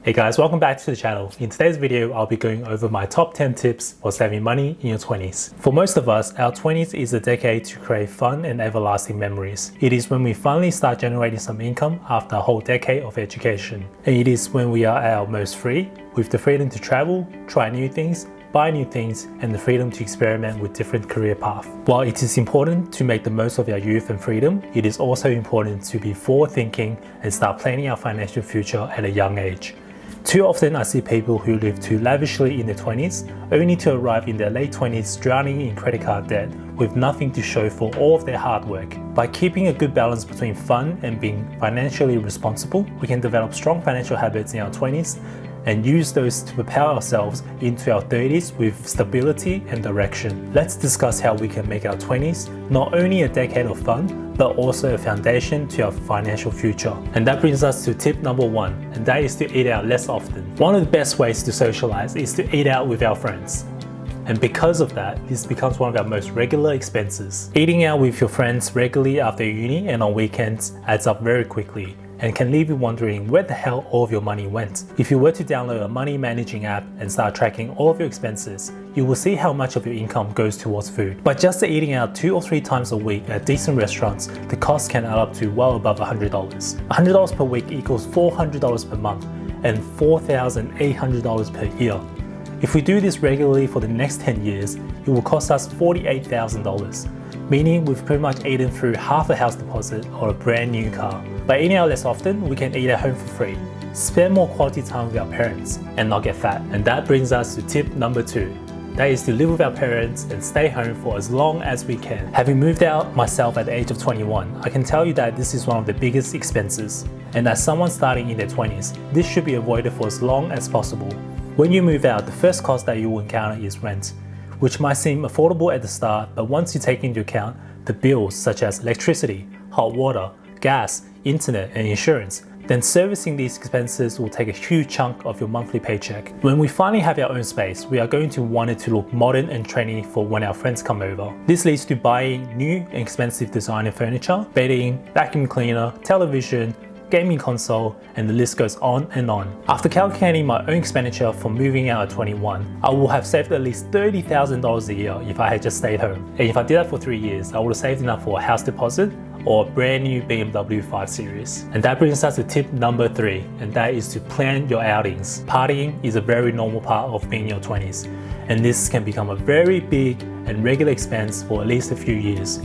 Hey guys, welcome back to the channel. In today's video, I'll be going over my top 10 tips for saving money in your 20s. For most of us, our 20s is a decade to create fun and everlasting memories. It is when we finally start generating some income after a whole decade of education. And it is when we are at our most free, with the freedom to travel, try new things, buy new things, and the freedom to experiment with different career paths. While it is important to make the most of our youth and freedom, it is also important to be forward-thinking and start planning our financial future at a young age. Too often I see people who live too lavishly in their 20s, only to arrive in their late 20s drowning in credit card debt with nothing to show for all of their hard work. By keeping a good balance between fun and being financially responsible, we can develop strong financial habits in our 20s and use those to propel ourselves into our 30s with stability and direction. Let's discuss how we can make our 20s not only a decade of fun, but also a foundation to our financial future. And that brings us to tip number 1, and that is to eat out less often. One of the best ways to socialize is to eat out with our friends. And because of that, this becomes one of our most regular expenses. Eating out with your friends regularly after uni and on weekends adds up very quickly and can leave you wondering where the hell all of your money went. If you were to download a money managing app and start tracking all of your expenses, you will see how much of your income goes towards food. But just eating out 2 or 3 times a week at decent restaurants, the cost can add up to well above $100. $100 per week equals $400 per month and $4,800 per year. If we do this regularly for the next 10 years, it will cost us $48,000. Meaning we've pretty much eaten through half a house deposit or a brand new car. By eating out less often, we can eat at home for free, spend more quality time with our parents, and not get fat. And that brings us to tip number 2. That is to live with our parents and stay home for as long as we can. Having moved out myself at the age of 21, I can tell you that this is one of the biggest expenses. And as someone starting in their 20s, this should be avoided for as long as possible. When you move out, the first cost that you will encounter is rent, which might seem affordable at the start, but once you take into account the bills such as electricity, hot water, gas, internet, and insurance, then servicing these expenses will take a huge chunk of your monthly paycheck. When we finally have our own space, we are going to want it to look modern and trendy for when our friends come over. This leads to buying new and expensive designer furniture, bedding, vacuum cleaner, television, gaming console, and the list goes on and on. After calculating my own expenditure for moving out at 21, I will have saved at least $30,000 a year if I had just stayed home. And if I did that for 3 years, I would have saved enough for a house deposit or a brand new BMW 5 Series. And that brings us to tip number 3, and that is to plan your outings. Partying is a very normal part of being in your 20s, and this can become a very big and regular expense for at least a few years.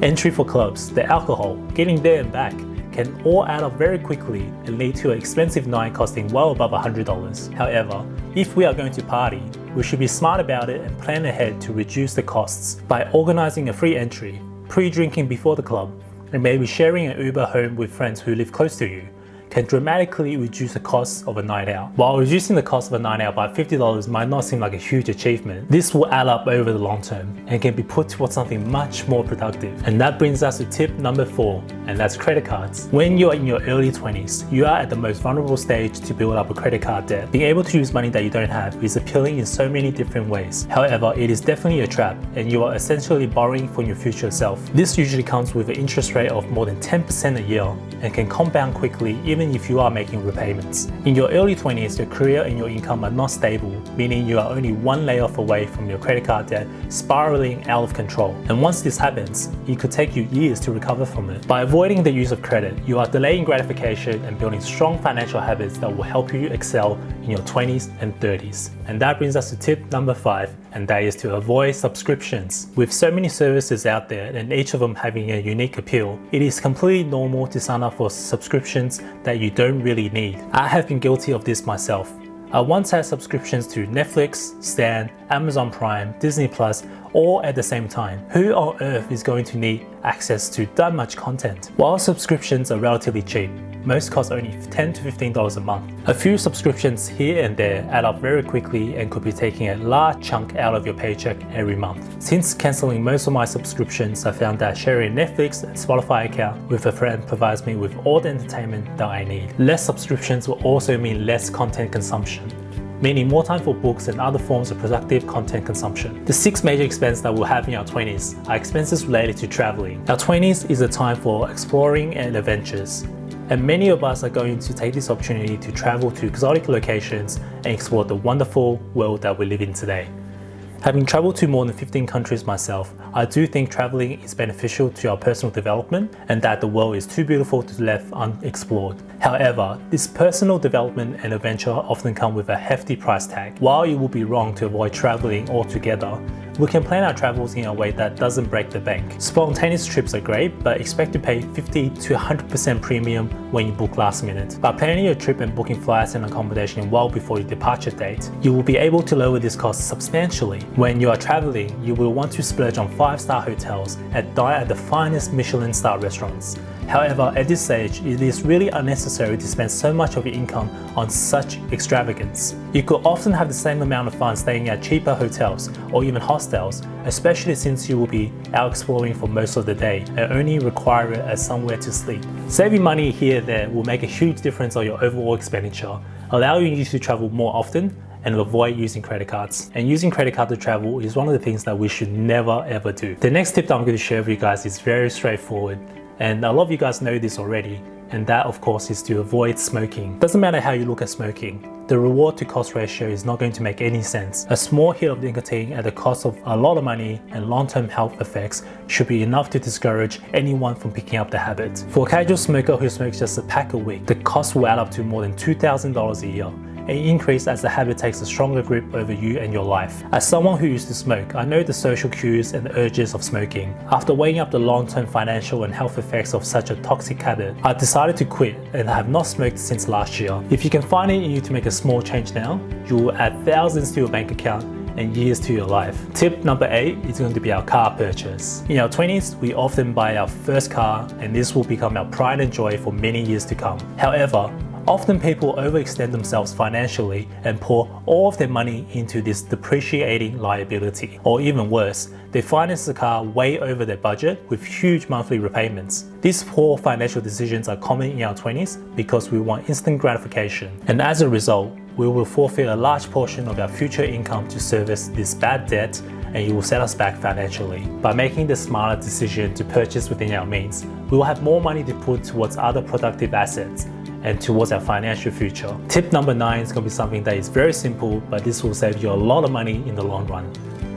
Entry for clubs, the alcohol, getting there and back, can all add up very quickly and lead to an expensive night costing well above $100. However, if we are going to party, we should be smart about it and plan ahead to reduce the costs by organizing a free entry, pre-drinking before the club, and maybe sharing an Uber home with friends who live close to you can dramatically reduce the cost of a night out. While reducing the cost of a night out by $50 might not seem like a huge achievement, this will add up over the long term and can be put towards something much more productive. And that brings us to tip number 4, and that's credit cards. When you're in your early 20s, you are at the most vulnerable stage to build up a credit card debt. Being able to use money that you don't have is appealing in so many different ways. However, it is definitely a trap, and you are essentially borrowing from your future self. This usually comes with an interest rate of more than 10% a year and can compound quickly even if you are making repayments. In your early 20s, your career and your income are not stable, meaning you are only one layoff away from your credit card debt spiraling out of control. And once this happens, it could take you years to recover from it. By avoiding the use of credit, you are delaying gratification and building strong financial habits that will help you excel in your 20s and 30s. And that brings us to tip number 5, and that is to avoid subscriptions. With so many services out there and each of them having a unique appeal, it is completely normal to sign up for subscriptions that you don't really need. I have been guilty of this myself. I once had subscriptions to Netflix, Stan, Amazon Prime, Disney Plus, all at the same time. Who on earth is going to need access to that much content? While subscriptions are relatively cheap, most cost only $10 to $15 a month. A few subscriptions here and there add up very quickly and could be taking a large chunk out of your paycheck every month. Since cancelling most of my subscriptions, I found that sharing a Netflix and Spotify account with a friend provides me with all the entertainment that I need. Less subscriptions will also mean less content consumption, meaning more time for books and other forms of productive content consumption. The 6 major expenses that we'll have in our 20s are expenses related to traveling. Our 20s is a time for exploring and adventures. And many of us are going to take this opportunity to travel to exotic locations and explore the wonderful world that we live in today. Having traveled to more than 15 countries myself, I do think traveling is beneficial to our personal development and that the world is too beautiful to be left unexplored. However, this personal development and adventure often come with a hefty price tag. While it would be wrong to avoid traveling altogether, we can plan our travels in a way that doesn't break the bank. Spontaneous trips are great, but expect to pay 50 to 100% premium when you book last minute. By planning your trip and booking flights and accommodation well before your departure date, you will be able to lower this cost substantially. When you are traveling, you will want to splurge on 5-star hotels and dine at the finest Michelin-star restaurants. However, at this stage, it is really unnecessary to spend so much of your income on such extravagance. You could often have the same amount of fun staying at cheaper hotels or even hostels, especially since you will be out exploring for most of the day and only require it as somewhere to sleep. Saving money here and there will make a huge difference on your overall expenditure, allowing you to travel more often and avoid using credit cards. And using credit card to travel is one of the things that we should never ever do. The next tip that I'm going to share with you guys is very straightforward. And a lot of you guys know this already, and that of course is to avoid smoking. Doesn't matter how you look at smoking, the reward to cost ratio is not going to make any sense. A small hit of nicotine at the cost of a lot of money and long-term health effects should be enough to discourage anyone from picking up the habit. For a casual smoker who smokes just a pack a week, the cost will add up to more than $2,000 a year. And increase as the habit takes a stronger grip over you and your life. As someone who used to smoke, I know the social cues and the urges of smoking. After weighing up the long-term financial and health effects of such a toxic habit, I decided to quit and I have not smoked since last year. If you can find it in you to make a small change now, you will add thousands to your bank account and years to your life. Tip number 8 is going to be our car purchase. In our 20s, we often buy our first car and this will become our pride and joy for many years to come. However, often people overextend themselves financially and pour all of their money into this depreciating liability. Or even worse, they finance the car way over their budget with huge monthly repayments. These poor financial decisions are common in our 20s because we want instant gratification. And as a result, we will forfeit a large portion of our future income to service this bad debt, and it will set us back financially. By making the smarter decision to purchase within our means, we will have more money to put towards other productive assets and towards our financial future. Tip number 9 is going to be something that is very simple, but this will save you a lot of money in the long run.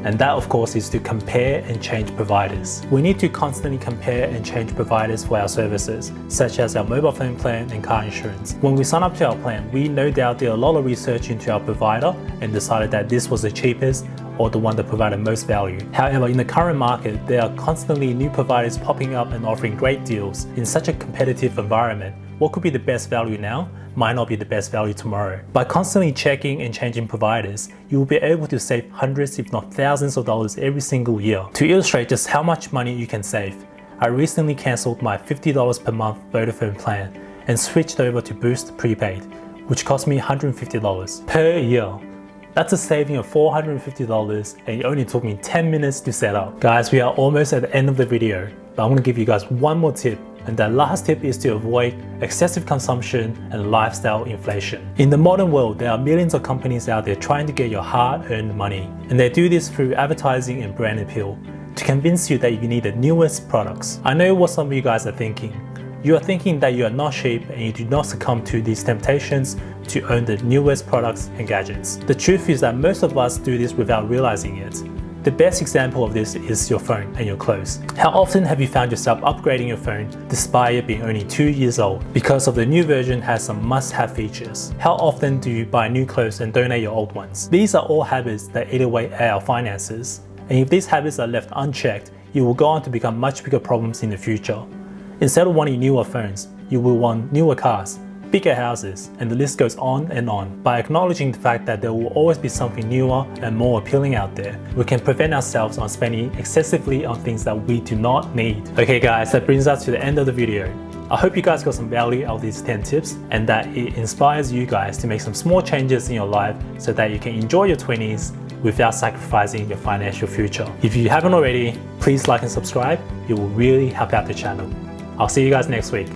And that of course is to compare and change providers. We need to constantly compare and change providers for our services, such as our mobile phone plan and car insurance. When we sign up to our plan, we no doubt did a lot of research into our provider and decided that this was the cheapest or the one that provided most value. However, in the current market, there are constantly new providers popping up and offering great deals. In such a competitive environment, what could be the best value now might not be the best value tomorrow. By constantly checking and changing providers, you will be able to save hundreds if not thousands of dollars every single year. To illustrate just how much money you can save, I recently cancelled my $50 per month Vodafone plan and switched over to Boost Prepaid, which cost me $150 per year. That's a saving of $450 and it only took me 10 minutes to set up. Guys, we are almost at the end of the video, but I'm going to give you guys one more tip. And that last tip is to avoid excessive consumption and lifestyle inflation. In the modern world, there are millions of companies out there trying to get your hard-earned money. And they do this through advertising and brand appeal to convince you that you need the newest products. I know what some of you guys are thinking. You are thinking that you are not cheap and you do not succumb to these temptations to own the newest products and gadgets. The truth is that most of us do this without realizing it. The best example of this is your phone and your clothes. How often have you found yourself upgrading your phone despite it being only 2 years old because of the new version has some must-have features? How often do you buy new clothes and donate your old ones? These are all habits that eat away at our finances. And if these habits are left unchecked, you will go on to become much bigger problems in the future. Instead of wanting newer phones, you will want newer cars, bigger houses, and the list goes on and on. By acknowledging the fact that there will always be something newer and more appealing out there, we can prevent ourselves on spending excessively on things that we do not need. Okay guys, that brings us to the end of the video. I hope you guys got some value out of these 10 tips and that it inspires you guys to make some small changes in your life so that you can enjoy your 20s without sacrificing your financial future. If you haven't already, please like and subscribe. It will really help out the channel. I'll see you guys next week.